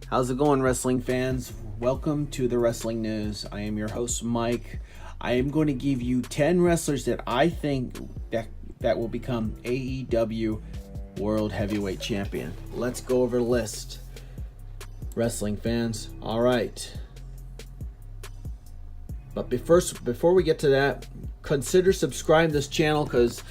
How's it going, wrestling fans? Welcome to the Wrestling News. I am your host, Mike. I am going to give you 10 wrestlers that I think that will become AEW World Heavyweight Champion. Let's go over the list, wrestling fans. All right. But before we get to that, consider subscribing to this channel because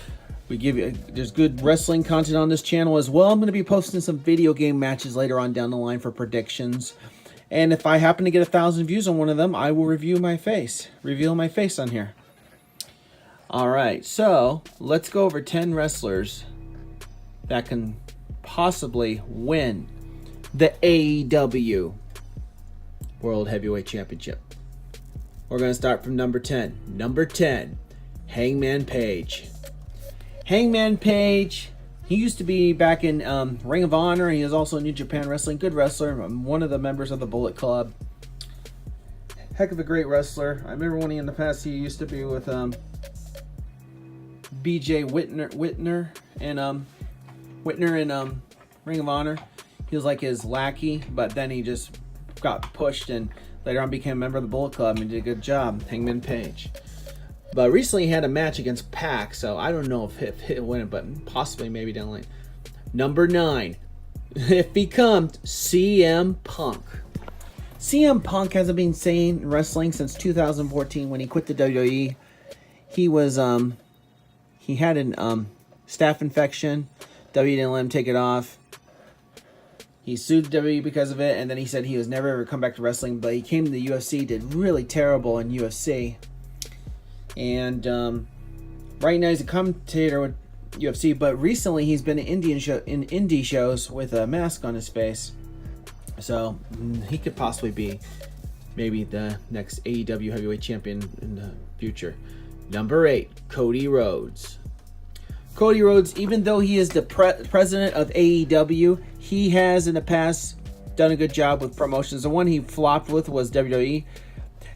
there's good wrestling content on this channel as well. I'm going to be posting some video game matches later on down the line for predictions. And if I happen to get 1,000 views on one of them, I will reveal my face on here. All right, so let's go over 10 wrestlers that can possibly win the AEW World Heavyweight Championship. We're going to start from number 10. Number 10, Hangman Page. Hangman Page, he used to be back in Ring of Honor. He is also in New Japan Wrestling. Good wrestler. One of the members of the Bullet Club. Heck of a great wrestler. I remember when in the past he used to be with BJ Whitner in Ring of Honor. He was like his lackey, but then he just got pushed and later on became a member of the Bullet Club and did a good job. Hangman Page. But recently he had a match against Pac, so I don't know if he'll win it, but possibly maybe down the line. Number 9, it becomes CM Punk. CM Punk hasn't been seen wrestling since 2014 when he quit the WWE. He was he had an staph infection. WWE didn't let him take it off. He sued the WWE because of it, and then he said he was never ever come back to wrestling. But he came to the UFC, did really terrible in UFC. And right now he's a commentator with UFC, but recently he's been in indie shows with a mask on his face. So he could possibly be maybe the next AEW Heavyweight Champion in the future. Number 8, Cody Rhodes. Cody Rhodes, even though he is the president of AEW, he has in the past done a good job with promotions. The one he flopped with was WWE.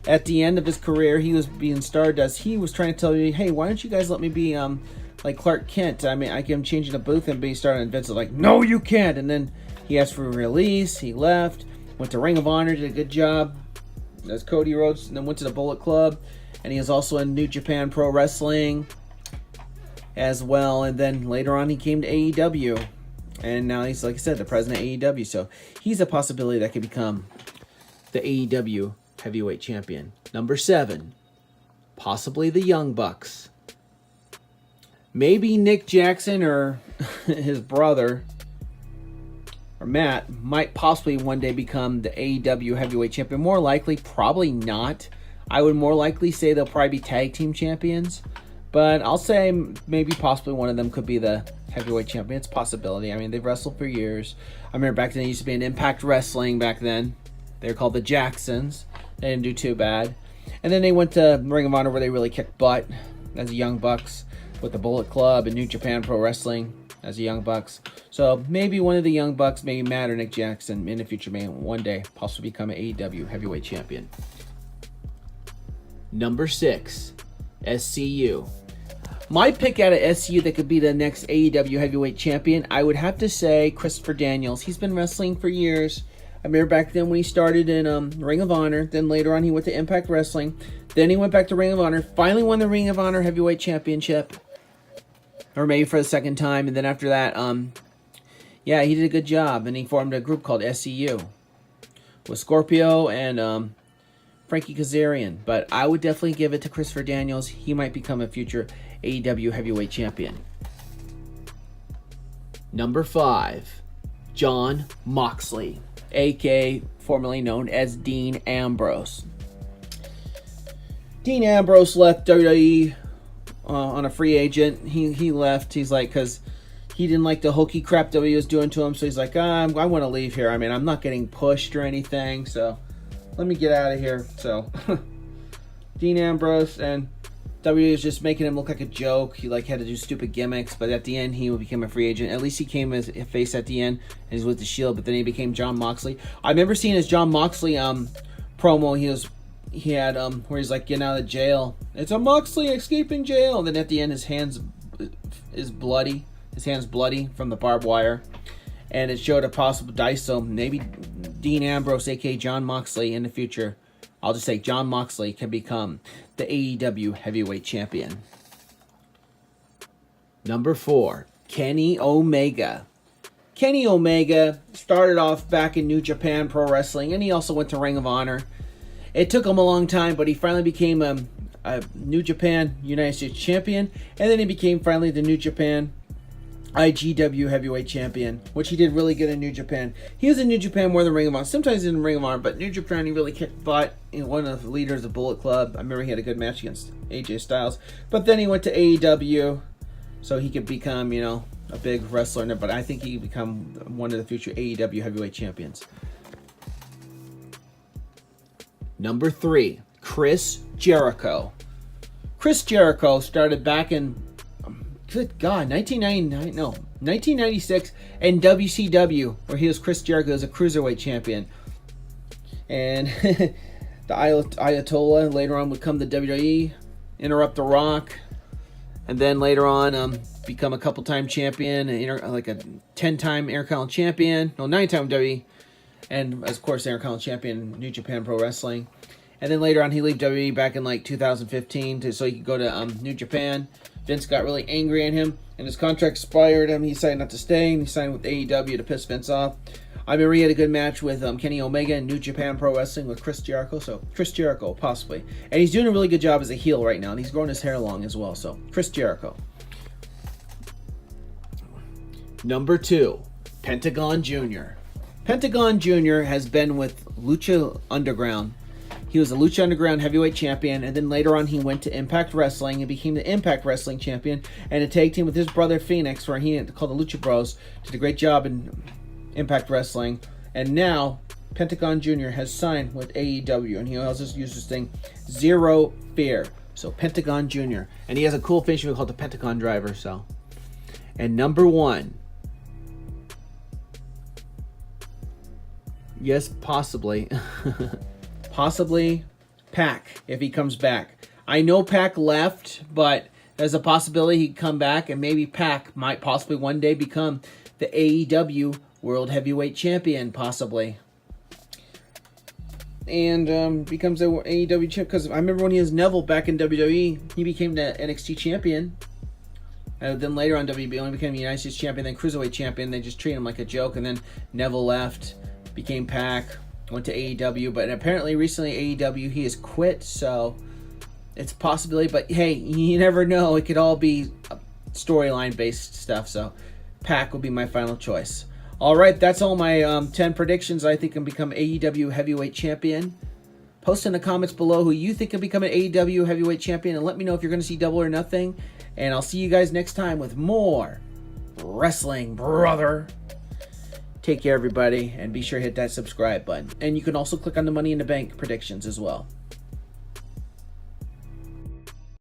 At the end of his career, he was being starred as he was trying to tell you, hey, why don't you guys let me be like Clark Kent? I mean, I can change in the booth and be started. And Vince was like, no, you can't. And then he asked for a release. He left, went to Ring of Honor, did a good job as Cody Rhodes, and then went to the Bullet Club. And he was also in New Japan Pro Wrestling as well. And then later on, he came to AEW. And now he's, like I said, the president of AEW. So he's a possibility that could become the AEW Heavyweight Champion. Number 7, possibly the Young Bucks. Maybe Nick Jackson or his brother or Matt might possibly one day become the AEW Heavyweight Champion. More likely, probably not. I would more likely say they'll probably be tag team champions. But I'll say maybe possibly one of them could be the Heavyweight Champion. It's a possibility. I mean, they've wrestled for years. I remember back then it used to be in Impact Wrestling back then. They were called the Jacksons. They didn't do too bad. And then they went to Ring of Honor where they really kicked butt as the Young Bucks with the Bullet Club and New Japan Pro Wrestling as the Young Bucks. So maybe one of the Young Bucks, maybe Matt or Nick Jackson in the future may one day possibly become an AEW Heavyweight Champion. Number 6, SCU. My pick out of SCU that could be the next AEW Heavyweight Champion, I would have to say Christopher Daniels. He's been wrestling for years. I remember back then when he started in Ring of Honor. Then later on he went to Impact Wrestling. Then he went back to Ring of Honor. Finally won the Ring of Honor Heavyweight Championship. Or maybe for the second time. And then after that, yeah, he did a good job. And he formed a group called SCU. With Scorpio and Frankie Kazarian. But I would definitely give it to Christopher Daniels. He might become a future AEW Heavyweight Champion. Number 5, Jon Moxley, a.k.a. formerly known as Dean Ambrose. Dean Ambrose left WWE on a free agent. He left. He's like, because he didn't like the hokey crap WWE was doing to him. So he's like, I want to leave here. I mean, I'm not getting pushed or anything. So let me get out of here. So Dean Ambrose, and WWE was just making him look like a joke. He like had to do stupid gimmicks, but at the end he became a free agent. At least he came as a face at the end, and he's with the Shield. But then he became Jon Moxley. I remember seeing his Jon Moxley promo. He had where he's like getting out of jail. It's a Moxley escaping jail. And then at the end his hands is bloody. His hand's bloody from the barbed wire, and it showed a possible dice. So maybe Dean Ambrose, aka Jon Moxley, in the future, I'll just say Jon Moxley can become the AEW Heavyweight Champion. Number 4, Kenny Omega. Kenny Omega started off back in New Japan Pro Wrestling, and he also went to Ring of Honor. It took him a long time, but he finally became a New Japan United States Champion, and then he became finally the New Japan IGW Heavyweight Champion, which he did really good in New Japan. He was in New Japan more than Ring of Honor. Sometimes in Ring of Honor, but New Japan he really kicked butt. One of the leaders of Bullet Club. I remember he had a good match against AJ Styles. But then he went to AEW, so he could become, a big wrestler. But I think he could become one of the future AEW Heavyweight Champions. Number 3, Chris Jericho. Chris Jericho started back in, good God, 1996 in WCW, where he was Chris Jericho as a Cruiserweight Champion. And the Ayatollah later on would come to WWE, interrupt The Rock, and then later on become a couple-time champion, like a 10-time Intercontinental Champion, 9-time WWE, and of course Intercontinental Champion New Japan Pro Wrestling. And then later on he left WWE back in like 2015 so he could go to New Japan. Vince got really angry at him, and his contract expired. He decided not to stay, and he signed with AEW to piss Vince off. I remember he had a good match with Kenny Omega in New Japan Pro Wrestling with Chris Jericho. So Chris Jericho, possibly. And he's doing a really good job as a heel right now, and he's growing his hair long as well. So Chris Jericho. Number 2, Pentagon Jr. Pentagon Jr. has been with Lucha Underground. He was a Lucha Underground Heavyweight Champion, and then later on he went to Impact Wrestling and became the Impact Wrestling Champion, and a tag team with his brother Phoenix, where he called the Lucha Bros, did a great job in Impact Wrestling. And now Pentagon Jr. has signed with AEW, and he also uses this thing, Zero Fear. So Pentagon Jr. And he has a cool finish called the Pentagon Driver. So, and number 1. Yes, possibly. Possibly Pac, if he comes back. I know Pac left, but there's a possibility he'd come back, and maybe Pac might possibly one day become the AEW World Heavyweight Champion, possibly. And becomes the AEW champ, because I remember when he was Neville back in WWE, he became the NXT champion. And then later on WWE only became the United States champion, then Cruiserweight champion. They just treated him like a joke, and then Neville left, became Pac. Went to AEW, but apparently recently AEW he has quit, so it's a possibility. But hey, you never know. It could all be storyline based stuff. So Pac will be my final choice. All right, that's all my 10 predictions I think can become AEW Heavyweight Champion. Post in the comments below who you think can become an AEW Heavyweight Champion, and let me know if you're going to see Double or Nothing. And I'll see you guys next time with more wrestling, brother. Take care, everybody, and be sure to hit that subscribe button. And you can also click on the Money in the Bank predictions as well.